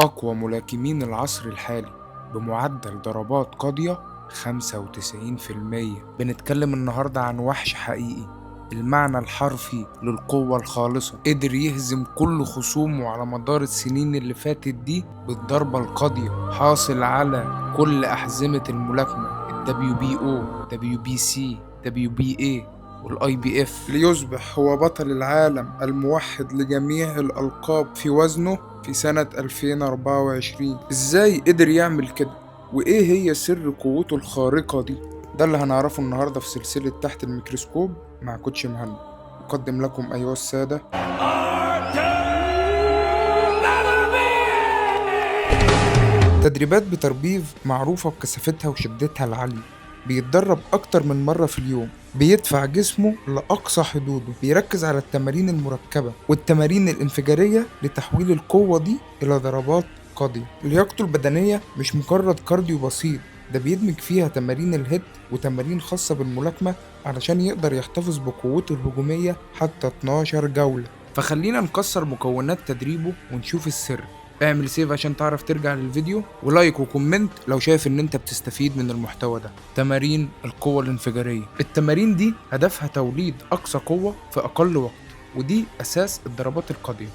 أقوى ملاكمين العصر الحالي بمعدل ضربات قاضية 95%. بنتكلم النهاردة عن وحش حقيقي، المعنى الحرفي للقوة الخالصة. قدر يهزم كل خصومه على مدار السنين اللي فاتت دي بالضربة القاضية. حاصل على كل أحزمة الملاكمة، WBO، WBC، WBA والاي بي اف، ليصبح هو بطل العالم الموحد لجميع الألقاب في وزنه في سنة 2024. ازاي قدر يعمل كده؟ وايه هي سر قوته الخارقة دي؟ ده اللي هنعرفه النهاردة في سلسلة تحت الميكروسكوب مع كوتش مهند. أقدم لكم أيها السادة تدريبات بتربيف معروفة بكثافتها وشدتها العالية. بيتدرب أكتر من مرة في اليوم، بيدفع جسمه لأقصى حدوده، بيركز على التمارين المركبة والتمارين الانفجارية لتحويل القوة دي إلى ضربات قاضية. لياقته البدنية مش مجرد كارديو بسيط، ده بيدمج فيها تمارين الهيد وتمارين خاصة بالملاكمة علشان يقدر يحتفظ بقوته الهجومية حتى 12 جولة. فخلينا نكسر مكونات تدريبه ونشوف السر. اعمل سيف عشان تعرف ترجع للفيديو، ولايك وكومنت لو شايف ان انت بتستفيد من المحتوى ده. تمارين القوة الانفجارية. التمارين دي هدفها توليد اقصى قوة في اقل وقت، ودي اساس الضربات القاضية.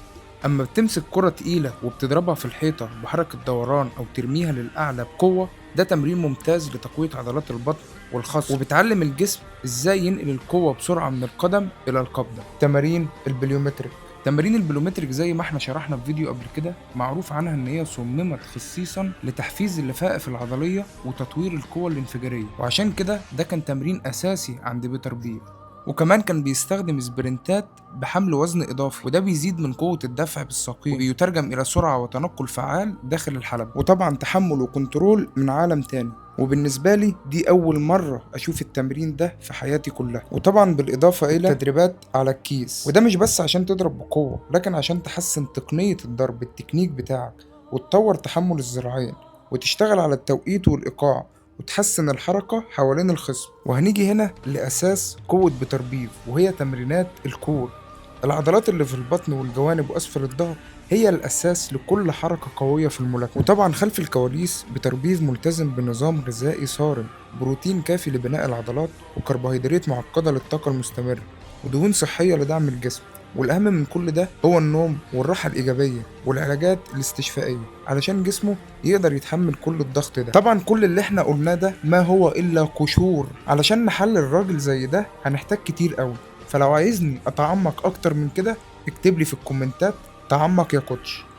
اما بتمسك كرة تقيلة وبتضربها في الحيطة بحركة دوران او ترميها للاعلى بقوة، ده تمرين ممتاز لتقوية عضلات البطن والخصر، وبتعلم الجسم ازاي ينقل القوة بسرعة من القدم الى القبضة. تمارين البليومتريك. تمارين البلومتريك زي ما احنا شرحنا في فيديو قبل كده، معروف عنها ان هي صممت خصيصا لتحفيز اللفائف العضليه وتطوير القوه الانفجاريه، وعشان كده ده كان تمرين اساسي عند بيتر بيف. وكمان كان بيستخدم سبرنتات بحمل وزن اضافي، وده بيزيد من قوه الدفع بالساقين وبيترجم الى سرعه وتنقل فعال داخل الحلبة، وطبعا تحمل وكنترول من عالم تاني. وبالنسبة لي دي أول مرة أشوف التمرين ده في حياتي كلها. وطبعا بالإضافة إلى تدريبات على الكيس، وده مش بس عشان تضرب بقوة، لكن عشان تحسن تقنية الضرب، التكنيك بتاعك، وتطور تحمل الذراعين، وتشتغل على التوقيت والإيقاع، وتحسن الحركة حوالين الخصم. وهنيجي هنا لأساس قوة بيتر بيف، وهي تمرينات الكور. العضلات اللي في البطن والجوانب وأسفل الظهر هي الأساس لكل حركة قوية في الملاكمة. وطبعا خلف الكواليس بيتر بيف ملتزم بنظام غذائي صارم، بروتين كافي لبناء العضلات، وكربوهيدرات معقدة للطاقة المستمرة، ودهون صحية لدعم الجسم. والأهم من كل ده هو النوم والراحة الإيجابية والعلاجات الاستشفائية علشان جسمه يقدر يتحمل كل الضغط ده. طبعا كل اللي احنا قلناه ده ما هو إلا قشور. علشان نحلل الراجل زي ده هنحتاج كتير قوي، فلو عايزني أتعمق أكتر من كده اكتب لي في الكومنتات تعمق يا كوتش.